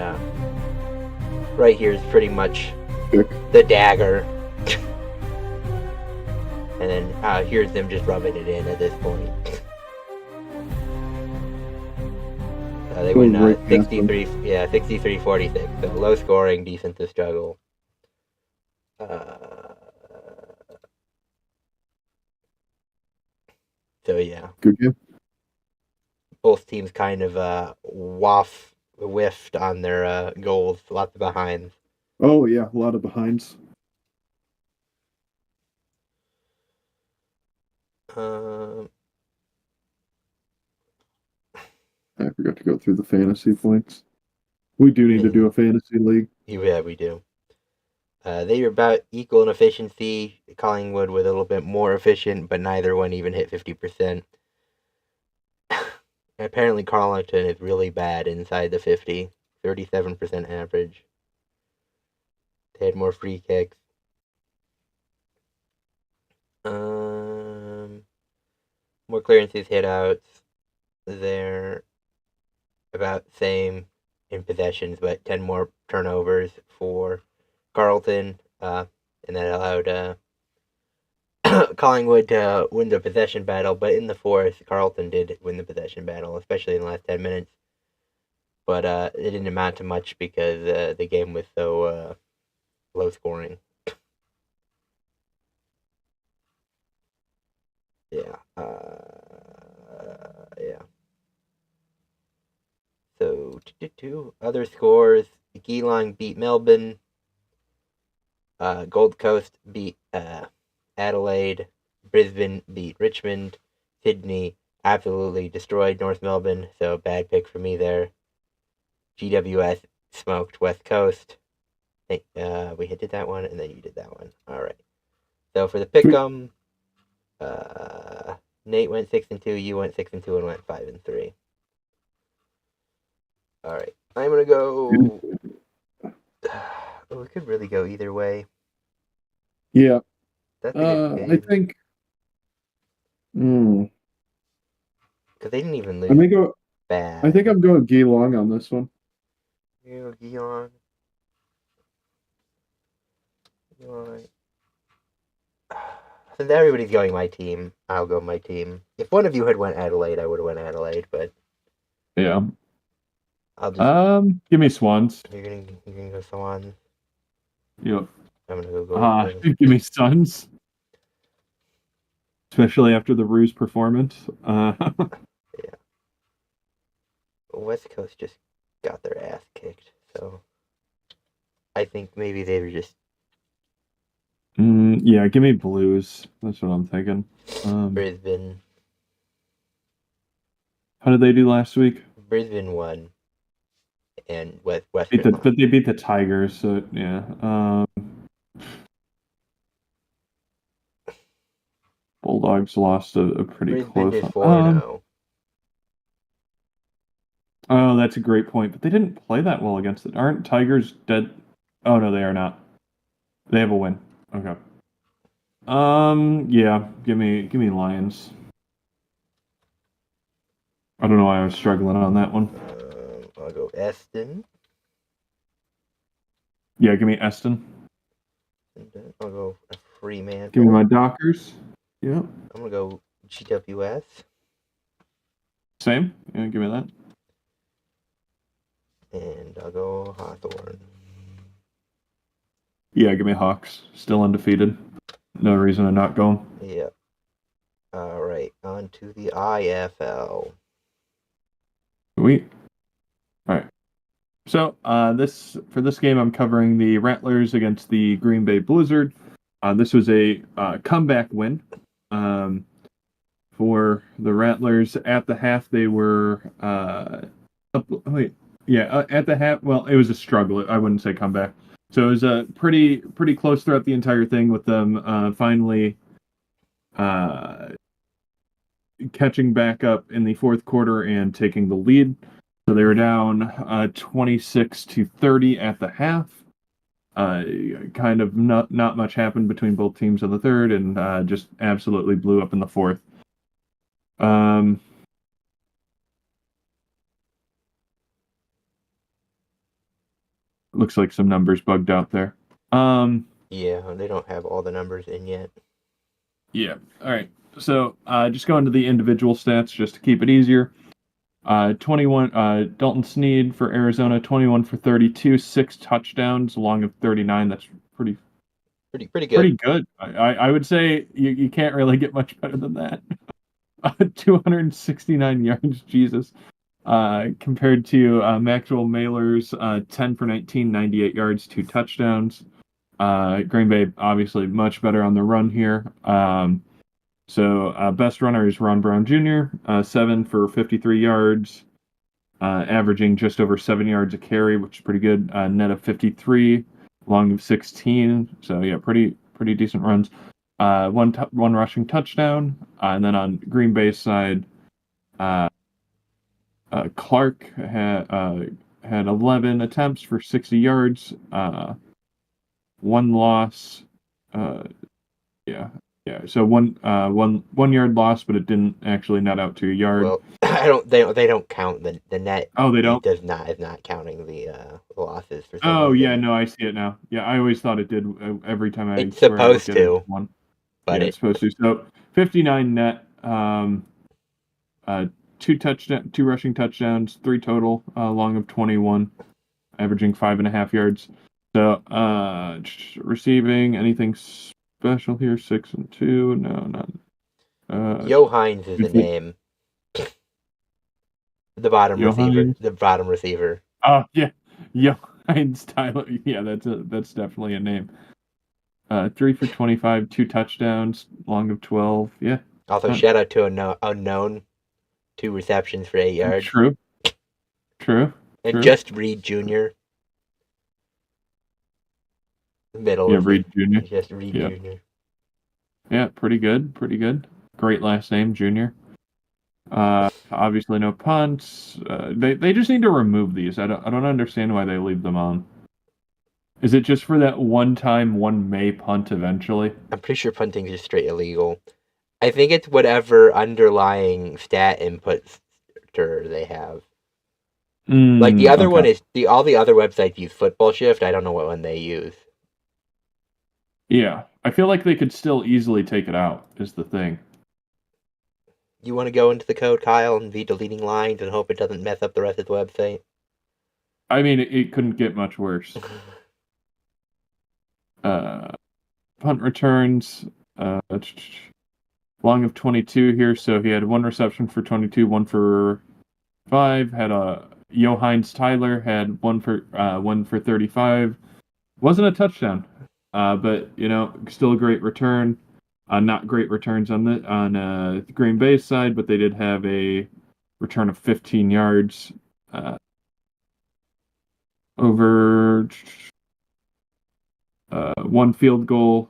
right here is pretty much the dagger. And then here's them just rubbing it in at this point. They win 63-46. So low scoring, defensive struggle. So yeah. Good game. Both teams kind of whiffed on their goals. Lots of behinds. Oh yeah, a lot of behinds. I forgot to go through the fantasy points. We do need to do a fantasy league. Yeah, we do. They were about equal in efficiency. Collingwood was a little bit more efficient, but neither one even hit 50%. Apparently, Carlton is really bad inside the 50, 37% average. They had more free kicks. More clearances, hit outs. They're about the same in possessions, but 10 more turnovers for Carlton, and that allowed Collingwood to win the possession battle. But in the fourth, Carlton did win the possession battle, especially in the last 10 minutes. but it didn't amount to much because the game was so low scoring. Yeah. Yeah. So, other scores: Geelong beat Melbourne. Gold Coast beat Adelaide. Brisbane beat Richmond. Sydney absolutely destroyed North Melbourne, so bad pick for me there. GWS smoked West Coast. We did that one, and then you did that one. All right. So for the pick'em, Nate went 6-2, you went 6-2, and went 5-3. All right, I'm gonna go. Oh, it could really go either way. Yeah. That's a good game. I think. Because they didn't even lose. I may go. Bad. I think I'm going Geelong on this one. Geelong. Since everybody's going my team, I'll go my team. If one of you had went Adelaide, I would have went Adelaide, but Yeah. I'll just. Give me Swans. You're gonna go Swans. Yep. I'm gonna go. Give me Suns. Especially after the Ruse performance. Yeah. West Coast just got their ass kicked, so I think maybe they were just. Yeah, give me Blues. That's what I'm thinking. Brisbane. How did they do last week? Brisbane won, and Western. But they beat the Tigers, so yeah. Bulldogs lost a pretty Brisbane close. did 4-0. Oh, that's a great point. But they didn't play that well against it. Aren't Tigers dead? Oh no, they are not. They have a win. Okay. Yeah. Give me Lions. I don't know why I was struggling on that one. I'll go Eston. Yeah, give me Eston. I'll go Fremantle. Give me my Dockers. Yeah. I'm gonna go GWS. Same. Yeah, give me that. And I'll go Hawthorn. Yeah, give me Hawks. Still undefeated. No reason to not go. Yeah. All right, on to the IFL. Sweet. All right. So for this game, I'm covering the Rattlers against the Green Bay Blizzard. This was a comeback win for the Rattlers. At the half, they were at the half. Well, it was a struggle. I wouldn't say comeback. So it was a pretty close throughout the entire thing, with them finally catching back up in the fourth quarter and taking the lead. So they were down 26-30 at the half. Kind of not much happened between both teams in the third, and just absolutely blew up in the fourth. Looks like some numbers bugged out there. Yeah, they don't have all the numbers in yet. Yeah. All right. So just going to the individual stats just to keep it easier. 21. Dalton Sneed for Arizona, 21 for 32, 6 touchdowns, along with 39. That's pretty good. Pretty good. I would say you can't really get much better than that. 269 yards, Jesus. Compared to Maxwell Mailer's 10 for 19, 98 yards, 2 touchdowns. Green Bay obviously much better on the run here. So best runner is Ron Brown Jr., 7 for 53 yards, averaging just over 7 yards a carry, which is pretty good. Net of 53, long of 16. So yeah, pretty decent runs. One rushing touchdown, and then on Green Bay's side, Clark had 11 attempts for 60 yards, 1 loss. So one yard loss, but it didn't actually net out to a yard. Well, they don't count the net. Oh, they don't. It is not counting the losses for. Oh yeah, no, I see it now. Yeah, I always thought it did every time I. It's supposed to. One. But yeah, it's supposed to. So 59 net. two rushing touchdowns, 3 total, long of 21, averaging 5.5 yards. So, receiving, anything special here? 6 and 2? No, not. Yo Hines is the name. The bottom receiver. The bottom receiver. Oh yeah, Yo Hines Tyler. Yeah, that's definitely a name. 3 for 25, 2 touchdowns, long of 12. Yeah. Also, shout out to unknown, 2 receptions for 8 yards. True. And just Reed Jr. Middle. Yeah, Reed Jr. Just Reed Jr. Yeah, pretty good. Great last name, Jr. Obviously no punts. They just need to remove these. I don't understand why they leave them on. Is it just for that one time, one may punt eventually? I'm pretty sure punting is straight illegal. I think it's whatever underlying stat inputs they have. Like the other one is all the other websites use Football Shift. I don't know what one they use. Yeah, I feel like they could still easily take it out. Is the thing. You want to go into the code, Kyle, and be deleting lines and hope it doesn't mess up the rest of the website? I mean, it couldn't get much worse. Punt returns, long of 22 here, so he had 1 reception for 22, 1 for 5. Had a Yo Hines Tyler had 1 for 35. Wasn't a touchdown, but still a great return. Not great returns on the Green Bay side, but they did have a return of 15 yards. Over 1 field goal,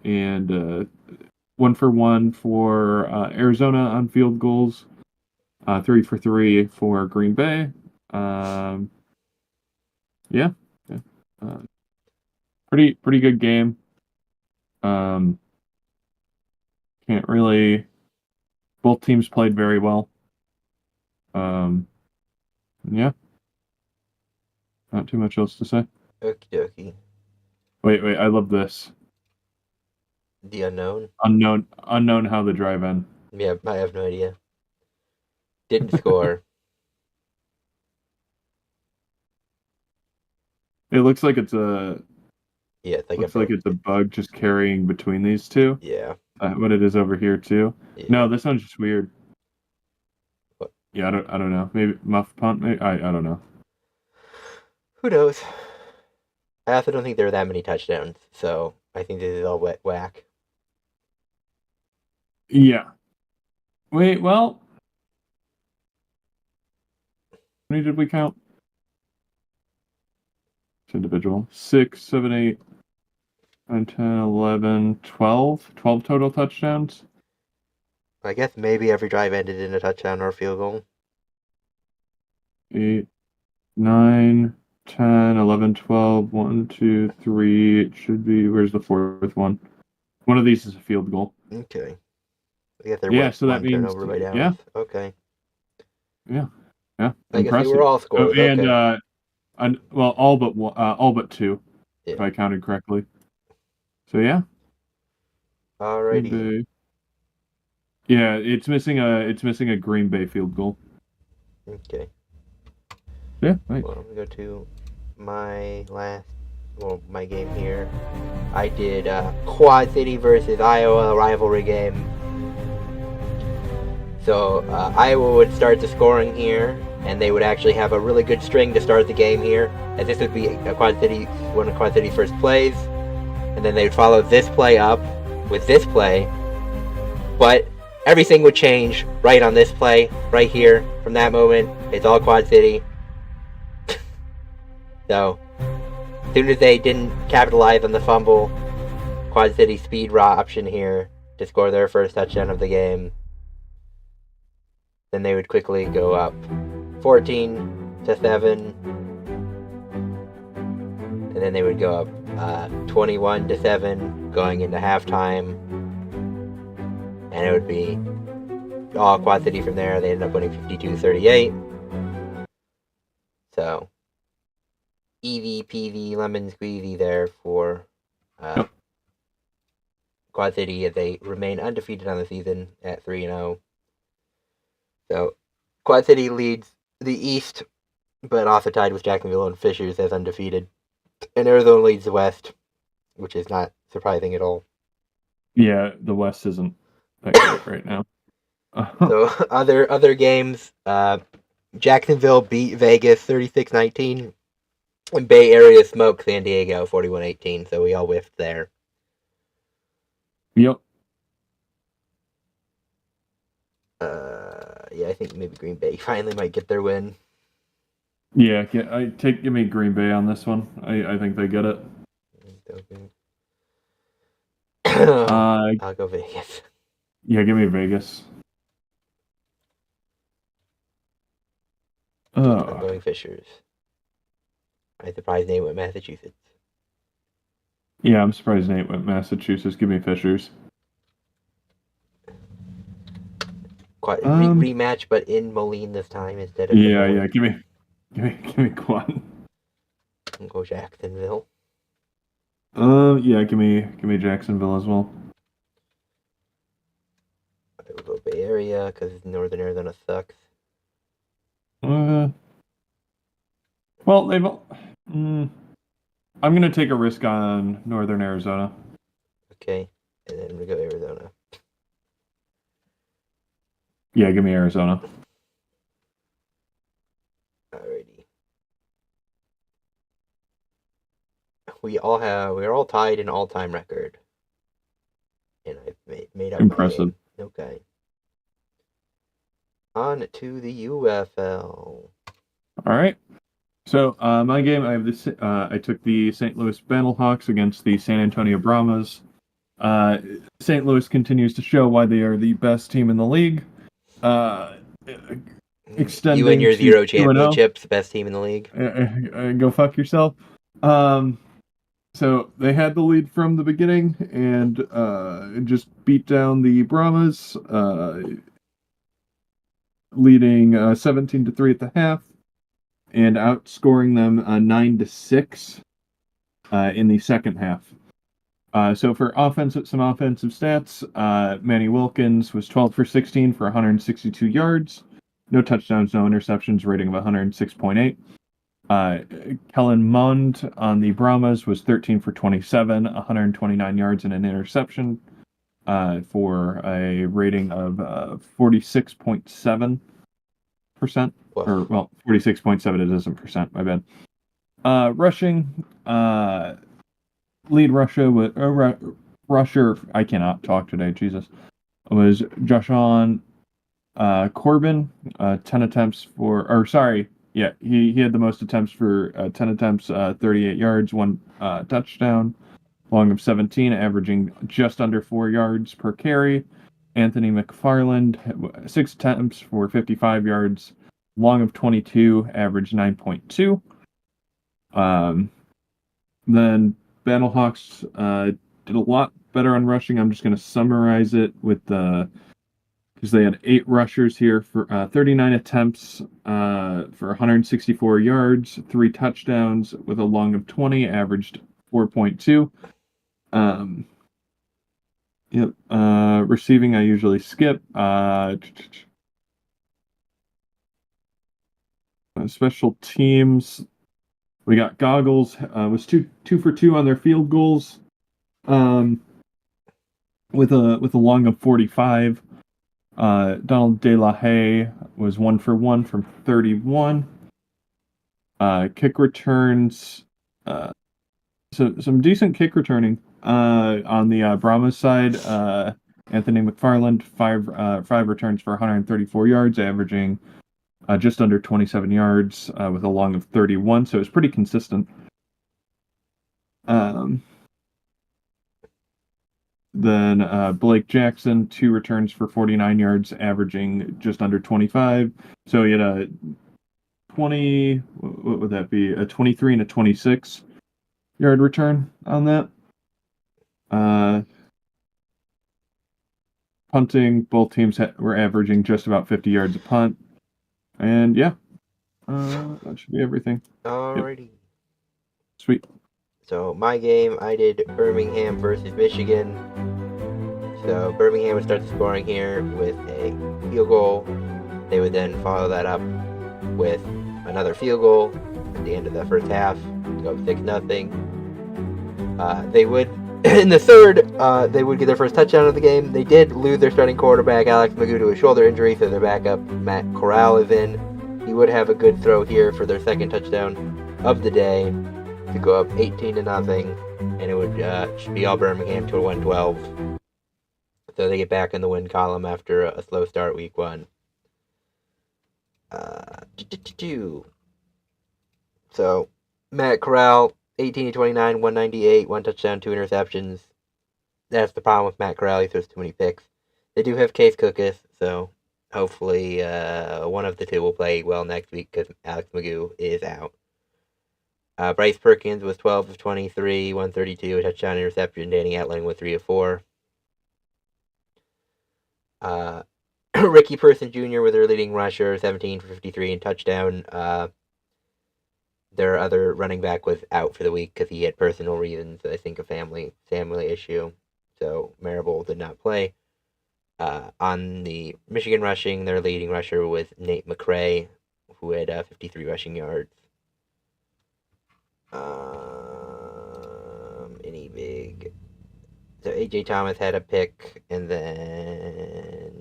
and 1 for 1 for Arizona on field goals. 3 for 3 for Green Bay. Yeah. Pretty good game. Can't really. Both teams played very well. Yeah. Not too much else to say. Okie dokie. Wait, I love this. The unknown? Unknown how the drive end. Yeah, I have no idea. Didn't score. It looks like it's a. Yeah, it's looks like it's a bug just carrying between these two. Yeah. What it is over here too. Yeah. No, this one's just weird. What? Yeah, I don't know. Maybe muff punt. Maybe I don't know. Who knows? I also don't think there are that many touchdowns, so I think this is all whack. Yeah. Wait, well, how many did we count? It's individual. 6, 7, 8, 9, 10, 11, 12. 12 total touchdowns. I guess maybe every drive ended in a touchdown or a field goal. 8, 9, 10, 11, 12, 1, 2, 3. It should be. Where's the 4th one? One of these is a field goal. Okay. I guess so that means turnover by Dallas. Yeah. Okay. Yeah. I Impressive. guess they were all scores. And well, all but 2, yeah. if I counted correctly. So yeah. Alrighty. Yeah, it's missing a Green Bay field goal. Okay. Yeah. Right. Well, we go to my game here. I did Quad City versus Iowa rivalry game. So Iowa would start the scoring here, and they would actually have a really good string to start the game here. And this would be one of Quad City's first plays, and then they would follow this play up with this play. But everything would change right on this play, right here. From that moment, it's all Quad City. So, as soon as they didn't capitalize on the fumble, Quad City speed raw option here to score their first touchdown of the game. Then they would quickly go up 14-7, and then they would go up 21-7 going into halftime, and it would be all Quad City from there. They ended up winning 52-38. So, easy peasy lemon squeezy there for Quad City as they remain undefeated on the season at 3-0. So, Quad City leads the East, but also tied with Jacksonville and Fishers as undefeated. And Arizona leads the West, which is not surprising at all. Yeah, the West isn't that great right now. So, other games, Jacksonville beat Vegas 36-19, and Bay Area smoked San Diego 41-18, so we all whiffed there. Yep. Yeah, I think maybe Green Bay finally might get their win. Yeah, give me Green Bay on this one. I think they get it. I'll go Vegas. Yeah, give me Vegas. I'm going Fishers. I'm surprised Nate went Massachusetts. Yeah, I'm surprised Nate went Massachusetts. Give me Fishers. Rematch, but in Moline this time instead of yeah. Give me Quad. I'll go Jacksonville. Yeah, give me Jacksonville as well. I will go Bay Area because Northern Arizona sucks. Well, they've. I'm gonna take a risk on Northern Arizona. Okay, and then we go Arizona. Yeah, give me Arizona. Alrighty. We're all tied an all-time record, and I've made up Impressive. my game. Okay. On to the UFL. All right. So my game, I have this. I took the St. Louis Battlehawks against the San Antonio Brahmas. St. Louis continues to show why they are the best team in the league. Extending you and your 0 2-0. championships, best team in the league. Go fuck yourself. So they had the lead from the beginning and just beat down the Brahmas, leading 17-3 at the half, and outscoring them 9-6 in the second half. So for some offensive stats, Manny Wilkins was 12 for 16 for 162 yards, no touchdowns, no interceptions, rating of 106.8. Kellen Mond on the Brahmas was 13 for 27, 129 yards and an interception, for a rating of 46.7%. Or, well, 46.7 it isn't percent, my bad. Rushing, lead rusher, I cannot talk today, Jesus, was Joshawn Corbin, 10 attempts he had the most attempts for 10 attempts, 38 yards, 1 touchdown, long of 17, averaging just under 4 yards per carry. Anthony McFarland, 6 attempts for 55 yards, long of 22, average 9.2. Then Battlehawks did a lot better on rushing. I'm just going to summarize it with because they had 8 rushers here for 39 attempts for 164 yards, 3 touchdowns with a long of 20, averaged 4.2. Receiving I usually skip. Special teams, we got Goggles was 2 for 2 on their field goals, with a long of 45. Donald De La Haye was 1 for 1 from 31. Kick returns, so some decent kick returning on the Brahmas side. Anthony McFarland, 5 returns for 134 yards, averaging just under 27 yards with a long of 31, so it's pretty consistent. Then Blake Jackson, 2 returns for 49 yards, averaging just under 25. So he had a 20, what would that be? A 23 and a 26 yard return on that. Punting, both teams were averaging just about 50 yards a punt. And yeah, that should be everything. Alrighty. Yep. Sweet. So my game, I did Birmingham versus Michigan. So Birmingham would start the scoring here with a field goal They would then follow that up with another field goal at the end of the first half to go up 6-0. They would, in the third, they would get their first touchdown of the game. They did lose their starting quarterback, Alex Magoo, to a shoulder injury, so their backup, Matt Corral, is in. He would have a good throw here for their second touchdown of the day to go up 18-0, and it would should be all Birmingham to a 1-12. So they get back in the win column after a slow start week 1. So Matt Corral, 18-29, 198, 1 touchdown, 2 interceptions. That's the problem with Matt Corral. He throws too many picks. They do have Case Cookus, so hopefully one of the two will play well next week because Alex Magoo is out. Bryce Perkins was 12 of 23, 132, a touchdown, interception. Danny Etling with 3 of 4. Ricky Person Jr. was their leading rusher, 17 for 53 and touchdown. Their other running back was out for the week because he had personal reasons. I think a family issue. So Marable did not play. On the Michigan rushing, their leading rusher was Nate McCray, who had 53 rushing yards. Any big. So A.J. Thomas had a pick, and then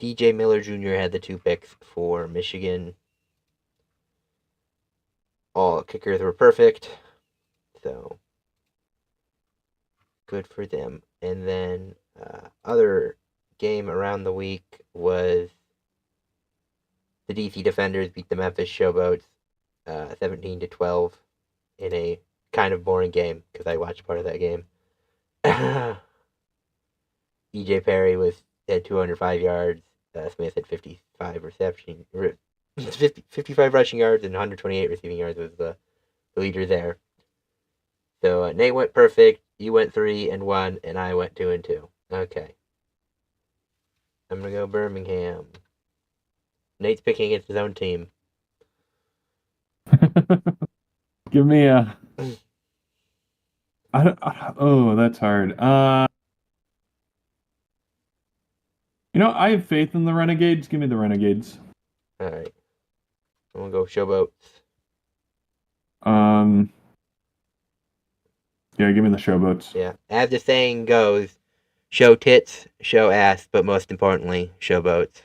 DJ Miller Jr. had the 2 picks for Michigan. All kickers were perfect, so good for them. And then other game around the week was the DC Defenders beat the Memphis Showboats 17-12 in a kind of boring game because I watched part of that game. E.J. Perry had 205 yards. Smith had 55 reception, 55 rushing yards and 128 receiving yards was the leader there. So Nate went perfect. You went 3-1, and I went 2-2. Okay. I'm gonna go Birmingham. Nate's picking against his own team. Give me a. Oh, that's hard. I have faith in the Renegades. Give me the Renegades. All right. I'm gonna go Showboats. Yeah, give me the Showboats. Yeah. As the saying goes, show tits, show ass, but most importantly, Showboats.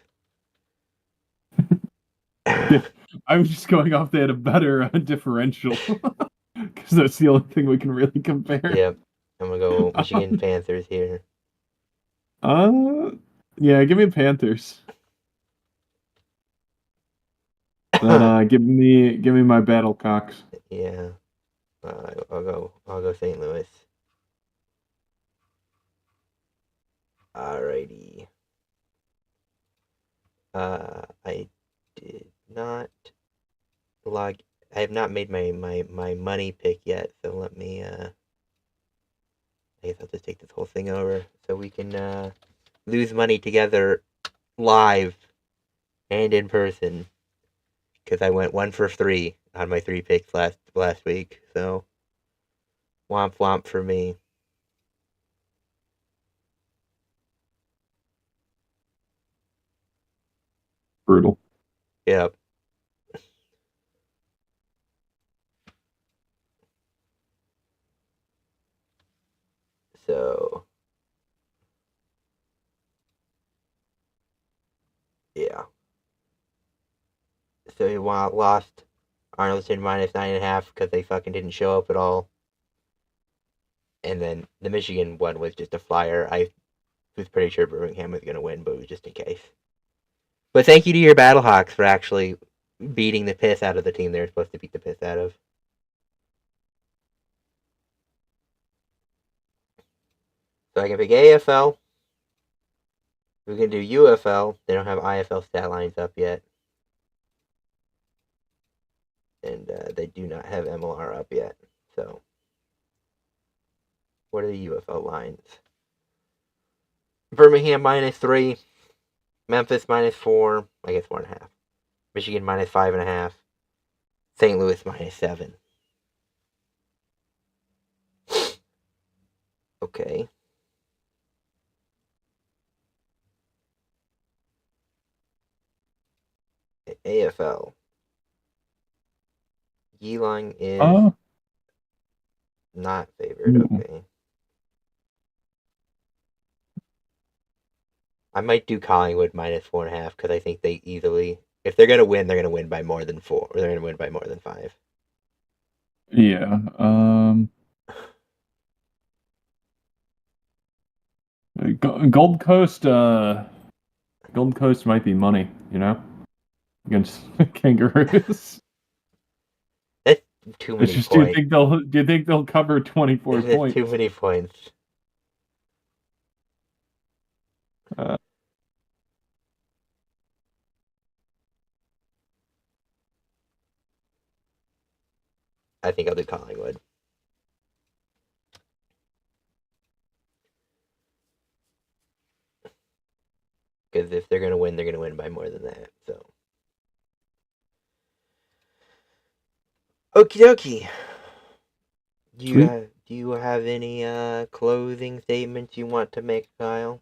I was just going off they had a better differential because that's the only thing we can really compare. Yep. I'm gonna go Michigan Panthers here. Yeah, give me Panthers. Then give me my Battlecocks. Yeah. I'll go St. Louis. Alrighty. I did not log. I have not made my money pick yet, so let me. I guess I'll just take this whole thing over so we can lose money together, live, and in person. Because I went 1 for 3 on my 3 picks last week, so womp womp for me. Brutal. Yep. So, yeah. So he lost Arnoldson minus 9.5 because they fucking didn't show up at all. And then the Michigan one was just a flyer. I was pretty sure Birmingham was going to win, but it was just in case. But thank you to your Battlehawks for actually beating the piss out of the team they were supposed to beat the piss out of. So I can pick AFL. We can do UFL. They don't have IFL stat lines up yet. And they do not have MLR up yet. So, what are the UFL lines? Birmingham -3. Memphis -4. I guess 4.5. Michigan -5.5. St. Louis -7. Okay. AFL. Yeeling is Oh, not favored. ooh. Okay. I might do Collingwood -4.5 because I think they easily, if they're gonna win, they're gonna win by more than 4, or they're gonna win by more than 5. Yeah. Gold Coast. Gold Coast might be money. Against Kangaroos. That's too It's many just. points. Do you think they'll cover 24 That's points? too many points. Uh, I think I'll do Collingwood. Because if they're gonna win by more than that. So. Okie dokie. Sweet. Do you have any closing statements you want to make, Kyle?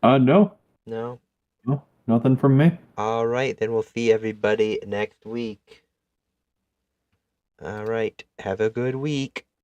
No. No? No, nothing from me. Alright, then we'll see everybody next week. Alright, have a good week.